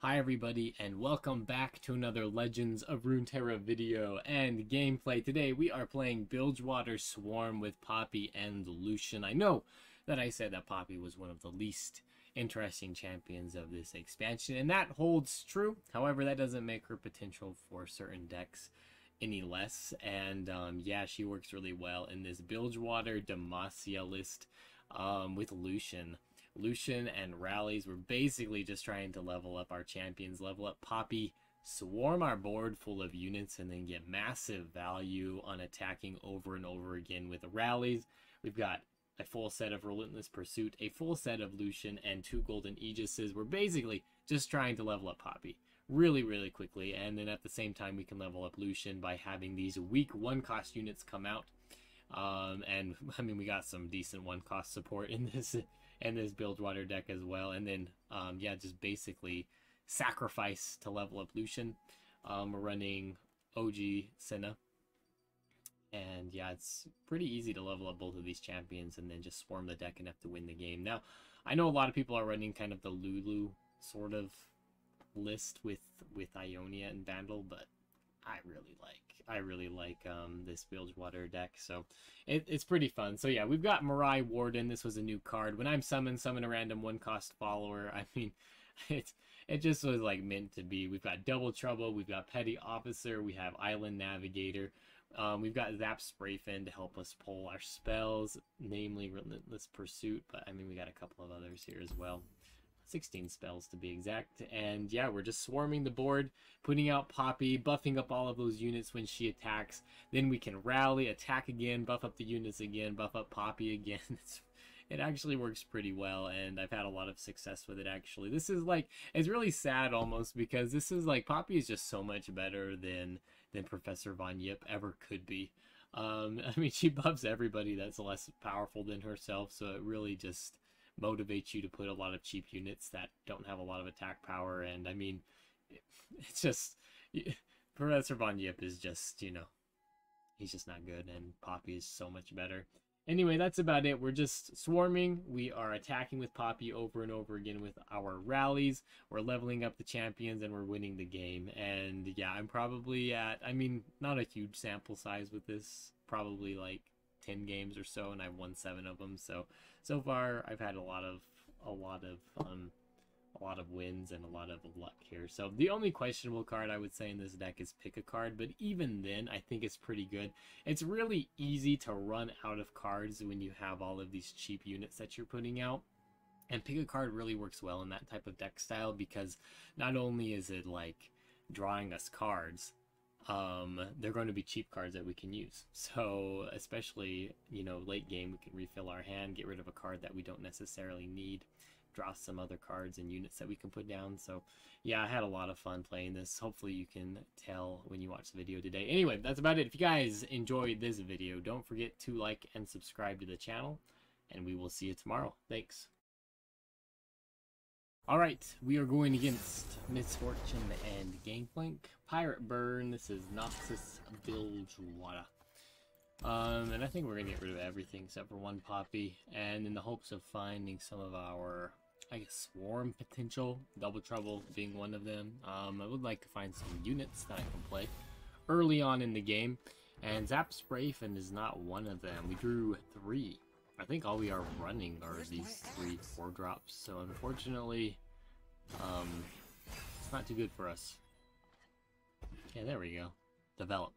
Hi everybody, and welcome back to another Legends of Runeterra video and gameplay. Today we are playing Bilgewater Swarm with Poppy and Lucian. I know that I said that Poppy was one of the least interesting champions of this expansion, and that holds true. However, that doesn't make her potential for certain decks any less, and yeah, she works really well in this Bilgewater Demacia list with Lucian. Lucian and Rallies, we're basically just trying to level up our champions, level up Poppy, swarm our board full of units, and then get massive value on attacking over and over again with Rallies. We've got a full set of Relentless Pursuit, a full set of Lucian, and 2 Golden Aegises. We're basically just trying to level up Poppy really quickly, and then at the same time we can level up Lucian by having these weak 1-cost units come out. And I mean, we got some decent 1-cost support in this Bilgewater deck as well. And then yeah, just basically sacrifice to level up Lucian. We're running OG Senna, and yeah, it's pretty easy to level up both of these champions and then just swarm the deck enough to win the game. Now, I know a lot of people are running kind of the Lulu sort of list with Ionia and Vandal, but I really like this Bilgewater deck, so it's pretty fun. So yeah, we've got Mirai Warden. This was a new card. When I'm summon a random 1-cost follower, I mean, it just was like meant to be. We've got Double Trouble, we've got Petty Officer, we have Island Navigator, we've got Zap Sprayfin to help us pull our spells, namely Relentless Pursuit, but I mean, we got a couple of others here as well. 16 spells to be exact, and yeah, we're just swarming the board, putting out Poppy, buffing up all of those units when she attacks. Then we can rally, attack again, buff up the units again, buff up Poppy again. It actually works pretty well, and I've had a lot of success with it actually. This is like, it's really sad almost, because this is like, Poppy is just so much better than Professor Von Yip ever could be. I mean, she buffs everybody that's less powerful than herself, so it really just motivates you to put a lot of cheap units that don't have a lot of attack power. And I mean, it's just, Professor Von Yip is just, you know, he's just not good, and Poppy is so much better. Anyway, that's about it. We're just swarming. We are attacking with Poppy over and over again with our rallies. We're leveling up the champions, and we're winning the game. And yeah, I'm probably at, I mean, not a huge sample size with this, probably like 10 games or so, and I've won 7 of them. So far I've had a lot of wins and a lot of luck here. So the only questionable card I would say in this deck is Pick a Card, but even then I think it's pretty good. It's really easy to run out of cards when you have all of these cheap units that you're putting out. And Pick a Card really works well in that type of deck style, because not only is it like drawing us cards, they're going to be cheap cards that we can use. So especially, you know, late game, we can refill our hand, get rid of a card that we don't necessarily need, draw some other cards and units that we can put down. So yeah, I had a lot of fun playing this. Hopefully you can tell when you watch the video today. Anyway, that's about it. If you guys enjoyed this video, don't forget to like and subscribe to the channel, and we will see you tomorrow. Thanks. Alright, we are going against Misfortune and Gangplank. Pirate Burn, this is Noxus Bilgewater. And I think we're going to get rid of everything except for 1 Poppy, and in the hopes of finding some of our, I guess, swarm potential, Double Trouble being one of them. I would like to find some units that I can play early on in the game, and Zap Sprayfin is not one of them. We drew 3. I think all we are running are these 3 4-drops, so unfortunately, it's not too good for us. Okay, there we go. Develop.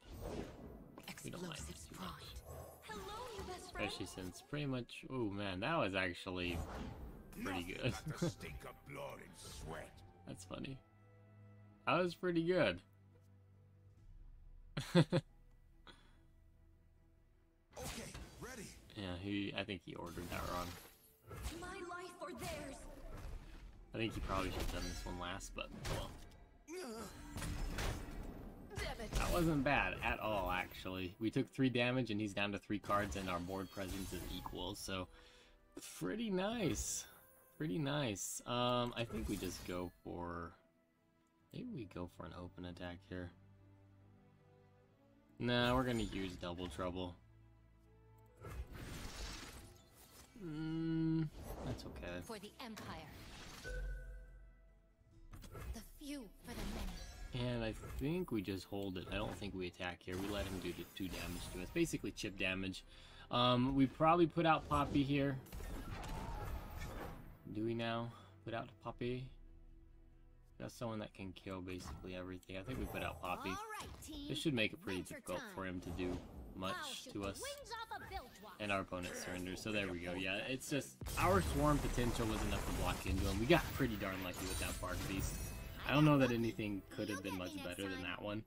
We don't mind this too much. Hello, you best friend. Especially since pretty much, oh man, that was actually pretty good. Stink of blood and sweat. That's funny. That was pretty good. Okay, ready. Yeah, I think he ordered that wrong. My life or theirs. I think he probably should have done this one last, but well. Damn it. That wasn't bad at all, actually. We took 3 damage, and he's down to 3 cards, and our board presence is equal, so pretty nice. Pretty nice. I think we just go for, maybe we go for an open attack here. Nah, we're gonna use Double Trouble. That's okay. For the Empire. The And I think we just hold it. I don't think we attack here. We let him do the 2 damage to us. Basically chip damage. We probably put out Poppy here. Do we now put out Poppy? That's someone that can kill basically everything. I think we put out Poppy. This should make it pretty difficult for him to do much to us. And our opponent surrenders. So there we go. Yeah, it's just our swarm potential was enough to block into him. We got pretty darn lucky with that Bark Beast. I don't know that anything could have been much better than that one.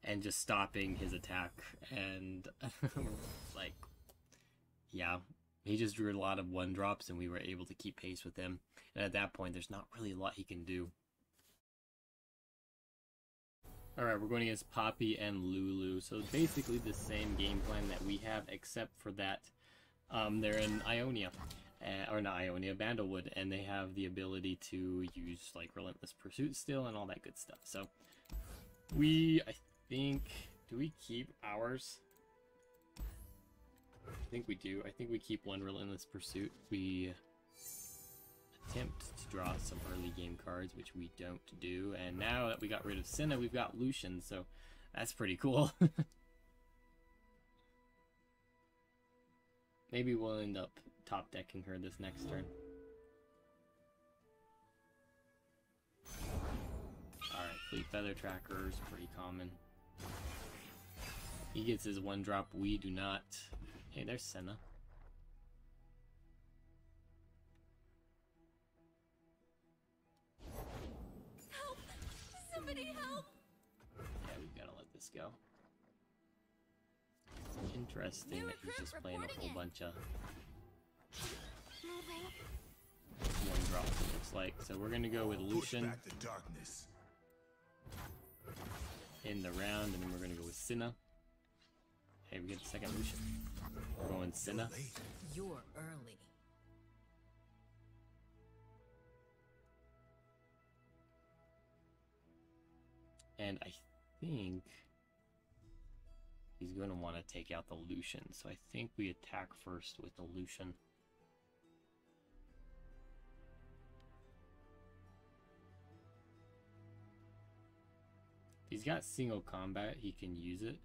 And just stopping his attack. And, like, yeah. He just drew a lot of 1-drops and we were able to keep pace with him. And at that point, there's not really a lot he can do. Alright, we're going against Poppy and Lulu. So basically the same game plan that we have, except for that they're in Ionia. Or not Ionia, Bandlewood, and they have the ability to use like Relentless Pursuit still and all that good stuff. So I think, do we keep ours? I think we do. I think we keep 1 Relentless Pursuit. We attempt to draw some early game cards, which we don't do. And now that we got rid of Senna, we've got Lucian, so that's pretty cool. Maybe we'll end up top decking her this next turn. Alright, Fleet Feather Tracker is pretty common. He gets his 1-drop, we do not. Hey, there's Senna. Help! Somebody help! Yeah, we've got to let this go. It's interesting that he's just playing a whole bunch of Moving. 1-drops, it looks like. So we're going to go with Lucian Push back the darkness. in the round, and then we're going to go with Senna. Hey, we get the second Lucian. We're going Senna. You're early. And I think he's going to want to take out the Lucian. So I think we attack first with the Lucian. If he's got single combat, he can use it.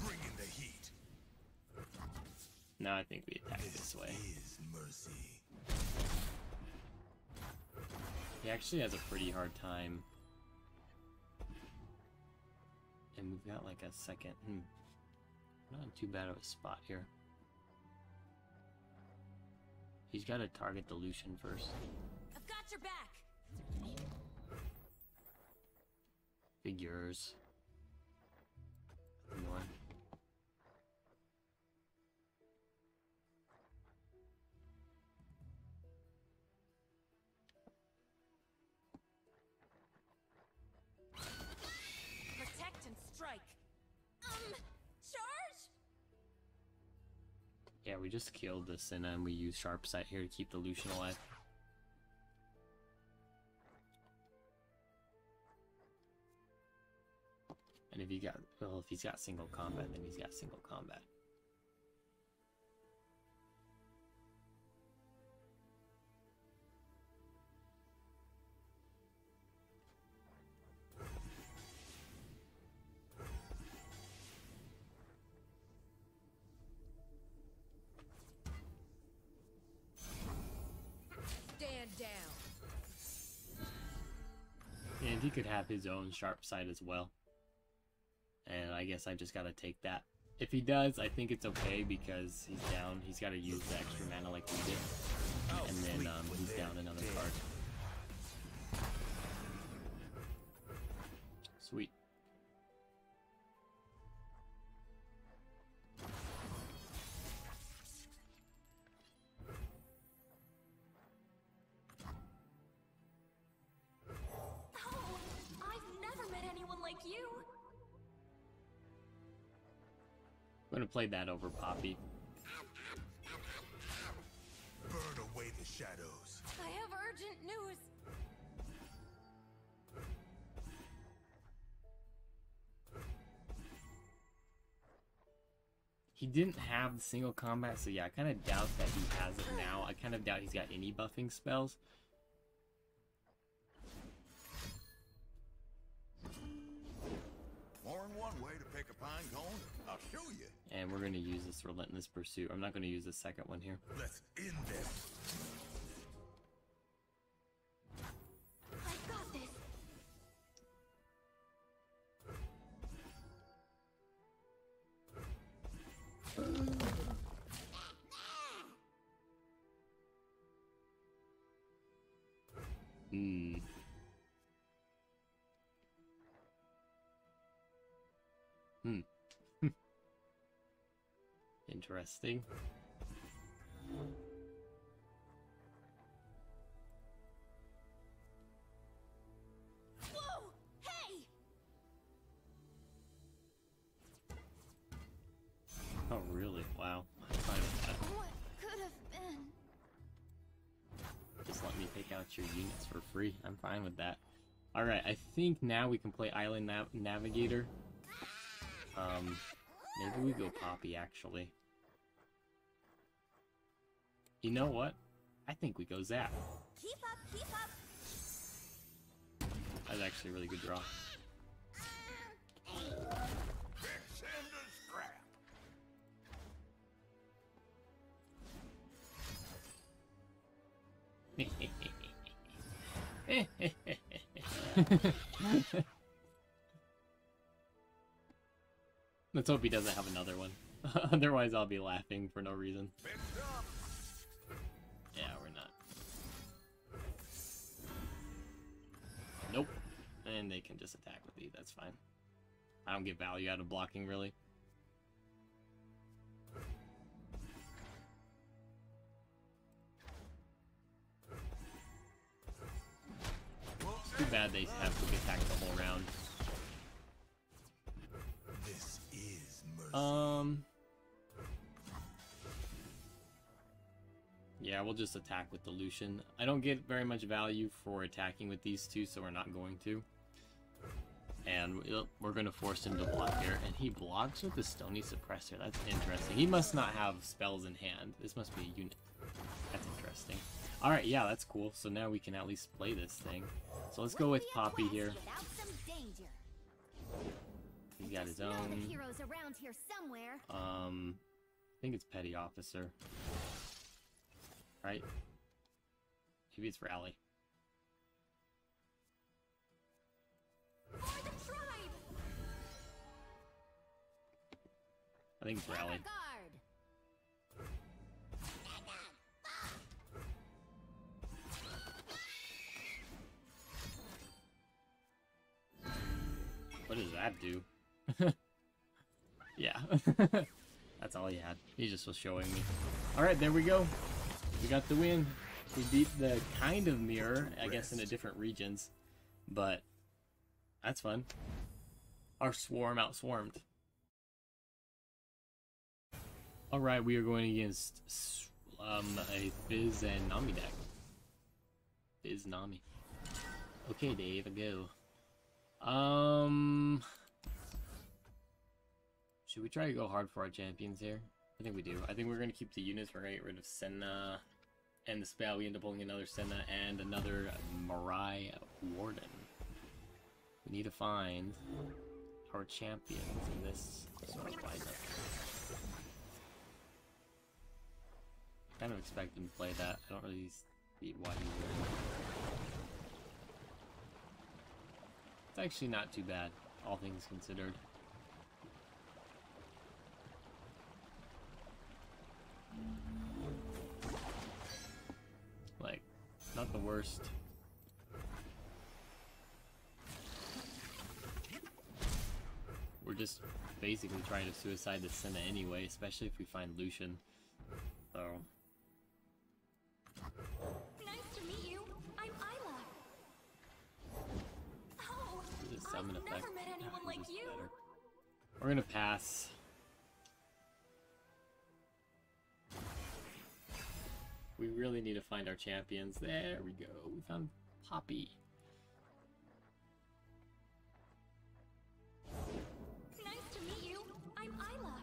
Bring in the heat. No, I think we attack this way. Is mercy. He actually has a pretty hard time. And we've got like a second. Not in too bad of a spot here. He's got to target the Lucian first. I've got your back. Figures. One. Protect and strike. Charge! Yeah, we just killed the Senna and we use Sharp Sight here to keep the Lucian alive. And if he's got single combat, then he's got single combat. Stand down. And he could have his own Sharp Sight as well. And I guess I just gotta take that. If he does, I think it's okay because he's down. He's gotta use the extra mana like we did. And then he's down another card. Sweet. Oh, I've never met anyone like you. I'm gonna play that over Poppy. Burn away the shadows. I have urgent news. He didn't have the single combat, so yeah, I kind of doubt that he has it now. I kind of doubt he's got any buffing spells. More than one way to pick a pine cone. I'll show you. And we're gonna use this relentless pursuit. I'm not gonna use the second one here. Let's end this. I've got this. Hmm. Interesting. Whoa! Hey! Oh, really? Wow. I'm fine with that. What could have been? Just let me take out your units for free. I'm fine with that. Alright, I think now we can play Island Navigator. Maybe we go Poppy, actually. You know what? I think we go Zap. Keep up, keep up. That's actually a really good draw. Fix and a scrap. Let's hope he doesn't have another one. Otherwise, I'll be laughing for no reason. Fixed up. Yeah, we're not. Nope. And they can just attack with these. That's fine. I don't get value out of blocking, really. Too bad they have to get attacked the whole round. This is mercy. Yeah, we'll just attack with the Lucian. I don't get very much value for attacking with these two, so we're not going to. And we're going to force him to block here. And he blocks with the Stony Suppressor. That's interesting. He must not have spells in hand. This must be a unit. That's interesting. Alright, yeah, that's cool. So now we can at least play this thing. So let's go with Poppy here. He's got his own. Heroes around here somewhere. I think it's Petty Officer. Right? Maybe it's Rally. For the tribe. I think it's Rally. Guard. What does that do? Yeah. That's all he had. He just was showing me. Alright, there we go. We got the win. We beat the kind of mirror, I guess in a different regions. But that's fun. Our swarm outswarmed. Alright, we are going against a Fizz and Nami deck. Fizz Nami. Okay, Dave, go. Should we try to go hard for our champions here? I think we do. I think we're going to keep the units. We're going to get rid of Senna and the spell. We end up pulling another Senna and another Mirai Warden. We need to find our champions in this sort of lineup. Kind of expect him to play that. I don't really see why he would. It's actually not too bad, all things considered. Like, not the worst. We're just basically trying to suicide the Senna anyway, especially if we find Lucian. So. Nice to meet you. I'm Isla. Oh, This is summon I've effect. never met anyone Yeah, like this is you. better. We're gonna pass. We really need to find our champions. There we go. We found Poppy. Nice to meet you. I'm Isla.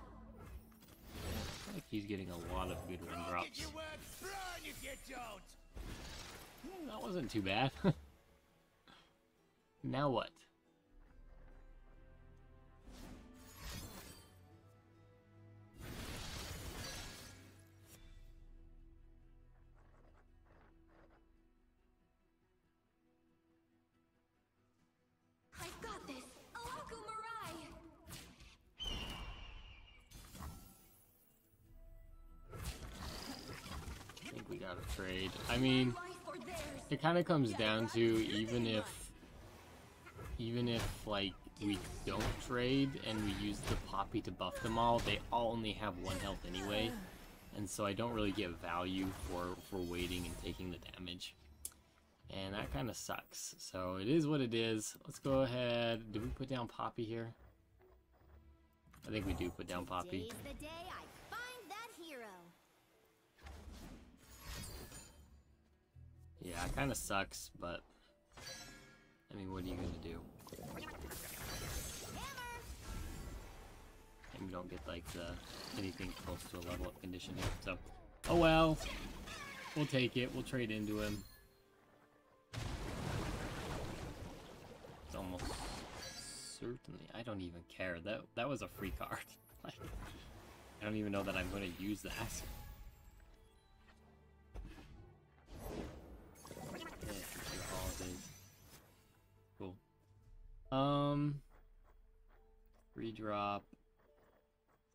I feel like he's getting a lot of good win drops. That wasn't too bad. Now what? gotta trade. I mean, it kind of comes down to even if like we don't trade and we use the Poppy to buff them all, they all only have 1 health anyway, and so I don't really get value for waiting and taking the damage, and that kind of sucks. So it is what it is. Let's go ahead. Did we put down Poppy here? I think we do put down Poppy. Today's the day I find that hero. Yeah, it kind of sucks, but I mean, what are you gonna do? And we don't get like anything close to a level up condition here, so oh well. We'll take it. We'll trade into him. It's almost certainly. I don't even care. That was a free card. Like, I don't even know that I'm going to use that. Cool. Redrop.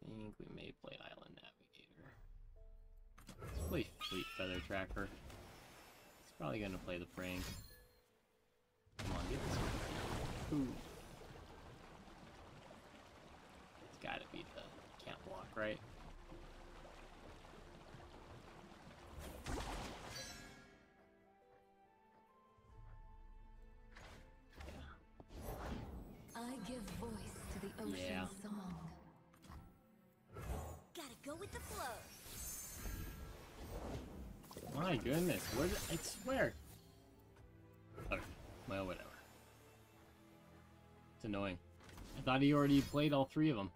I think we may play Island Navigator. Let's play Fleet Feather Tracker. He's probably gonna play the prank. Come on, get this one. Ooh. It's gotta be the can't block, right? I give voice to the ocean's song. Gotta go with the flow. My goodness, where did I swear? Okay, well, whatever. It's annoying. I thought he already played all 3 of them.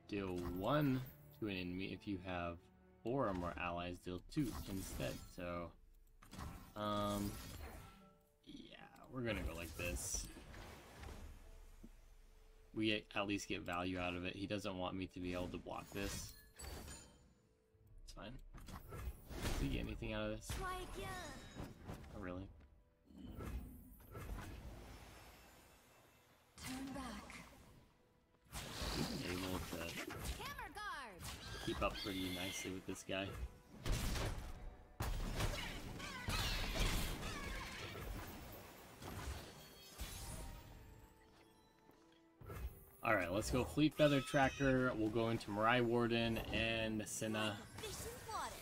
Deal 1 to an enemy if you have 4 or more allies. Deal 2 instead. So, yeah, we're gonna go like this. We at least get value out of it. He doesn't want me to be able to block this. It's fine. Did you get anything out of this? Try again. Oh, really? Turn back. He's able to Hammer guard. keep up pretty nicely with this guy. Alright, let's go Fleet Feather Tracker. We'll go into Mirai Warden and Senna. Fish in water.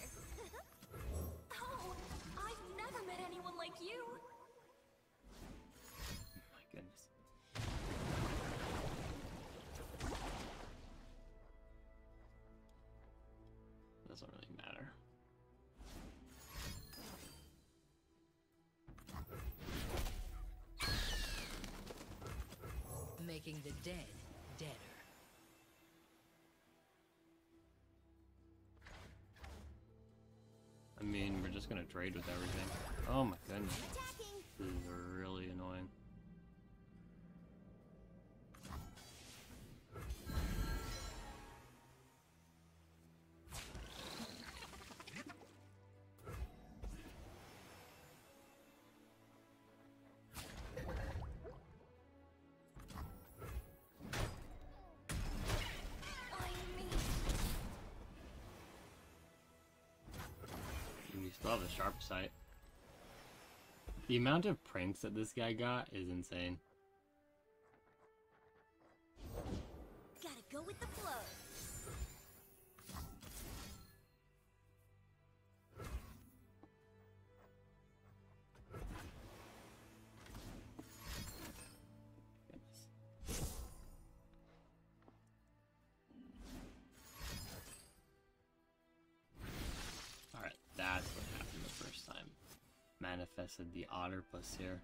Oh, I've never met anyone like you. My goodness. Doesn't really matter. Making the dead deader. I mean, we're just gonna trade with everything. Oh my goodness. Attacking. This is really annoying. We still have a sharp sight. The amount of pranks that this guy got is insane. Gotta go with the flow. Alright, that's what happened the first time. Manifested the Otterpuss here.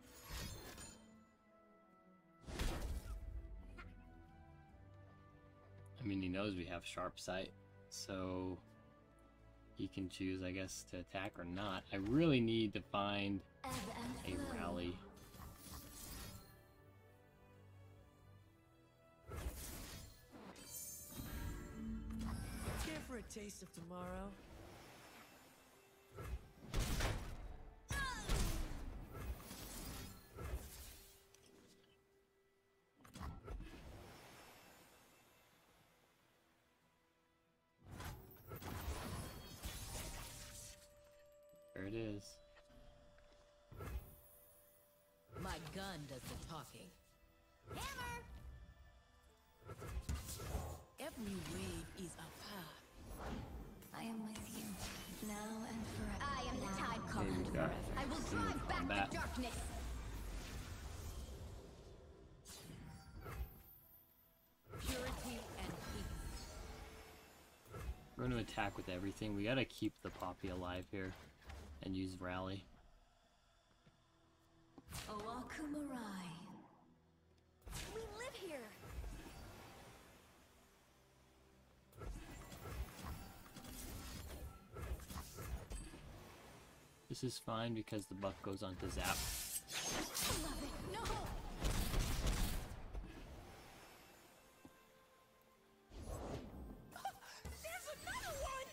I mean, he knows we have sharp sight, so he can choose, I guess, to attack or not. I really need to find Ebb and a flow. rally. Care for a taste of tomorrow? it is. My gun does the talking. Hammer! Every wave is a path. I am with you, now and forever. I am the Tide Okay, we Caller. got I will single drive back combat. the darkness. Purity and peace. We're going to attack with everything. We got to keep the Poppy alive here and use Rally. Owakumarai. We live here. This is fine because the buff goes on to zap. Love it. No! There's another one!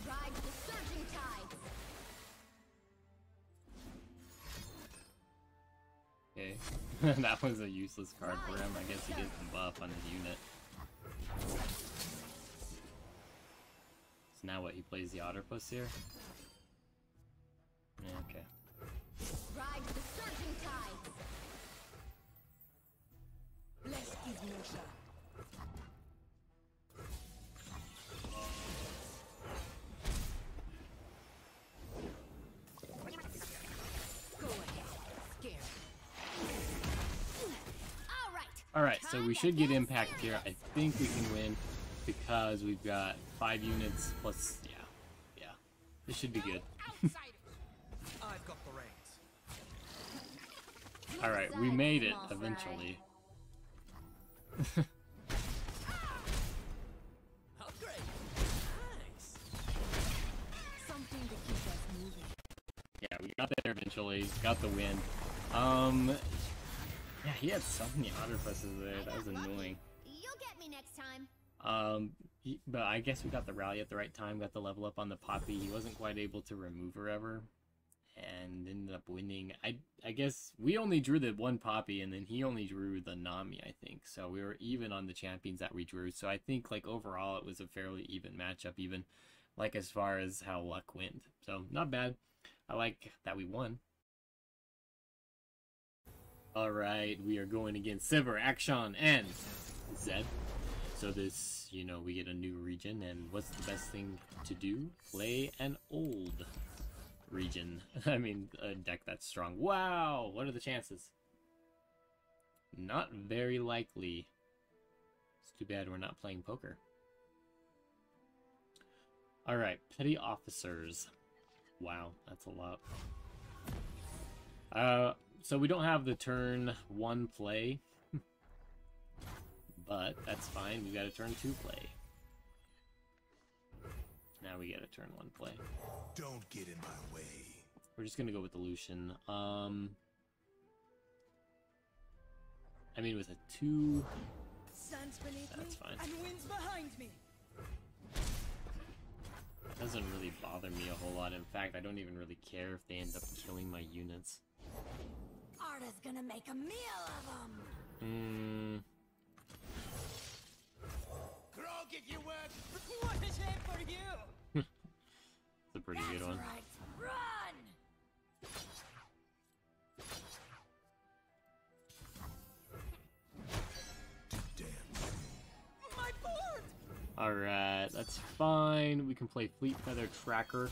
Ride the surging tides. Okay. That was a useless card for him. I guess he gets the buff on his unit. So now what, he plays the Otterpuss here? Yeah, okay. Ride the surging tides. Blessed is Mosha. Go ahead. Scare. All right. Alright, so we should get impact here. I think we can win because we've got 5 units plus, yeah. This should be good. I've got the reins. Alright, we made it eventually. Upgrade. Nice. Something to keep us moving. Yeah, we got there eventually. Got the win. Yeah, he had so many Otterpusses there. That was annoying. You'll get me next time. But I guess we got the rally at the right time. Got the level up on the Poppy. He wasn't quite able to remove her ever, and ended up winning. I guess we only drew the one Poppy, and then he only drew the Nami, I think. So we were even on the champions that we drew. So I think like overall it was a fairly even matchup, even like as far as how luck went. So not bad. I like that we won. Alright, we are going against Sever, Akshan, and Zed. So this, you know, we get a new region, and what's the best thing to do? Play an old region. I mean, a deck that's strong. Wow! What are the chances? Not very likely. It's too bad we're not playing poker. Alright, Petty Officers. Wow, that's a lot. So we don't have the turn 1 play. But that's fine, we got a turn 2 play. Now we get a turn 1 play. Don't get in my way. We're just gonna go with the Lucian. I mean, with a 2, Sun's beneath that's me fine. and wind's behind me. That doesn't really bother me a whole lot. In fact, I don't even really care if they end up killing my units. Arda's gonna make a meal of them. Grog if you work. What a shame for you. It's a pretty good one. Right. Run! My board. Alright, that's fine. We can play Fleet Feather Tracker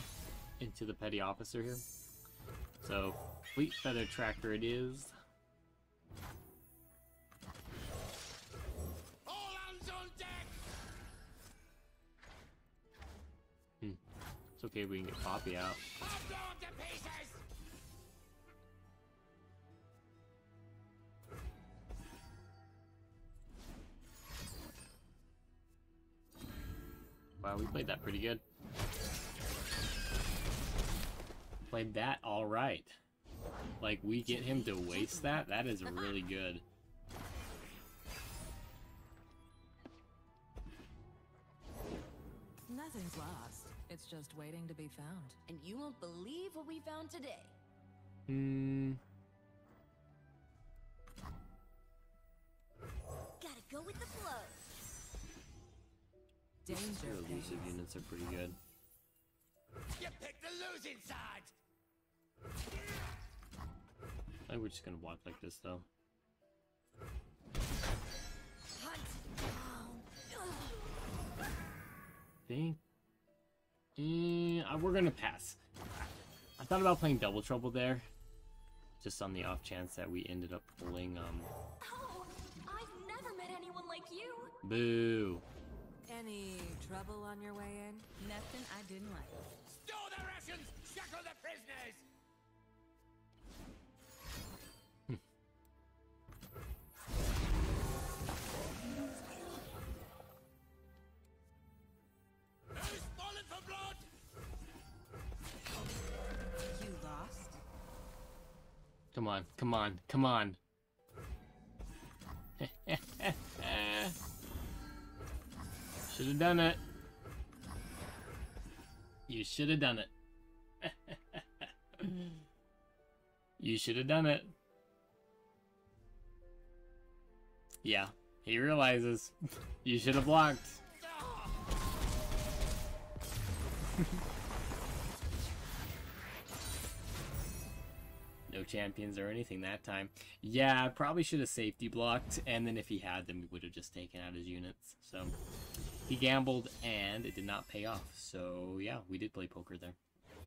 into the Petty Officer here. So, Fleet Feather Tracker it is. All hands on deck. It's okay if we can get Poppy out. I'll blow up to pieces. Wow, we played that pretty good. Played that alright. Like, we get him to waste that? That is really good. Nothing's lost. It's just waiting to be found. And you won't believe what we found today. Danger Your elusive phase. units are pretty good. You picked the losing side. I think we're just gonna walk like this though. Hunt down. Think. We're gonna pass. I thought about playing Double Trouble there, just on the off chance that we ended up pulling. Oh, I've never met anyone like you. Boo. Any trouble on your way in? Nothing I didn't like. Store the rations. Shackle the prisoners. Who's falling for blood? You lost? Come on, come on, come on. Should have done it. You should have done it. You should have done it. Yeah, he realizes. You should have blocked. No champions or anything that time. Yeah, I probably should have safety blocked, and then if he had them, we would have just taken out his units. So he gambled, and it did not pay off. So yeah, we did play poker there.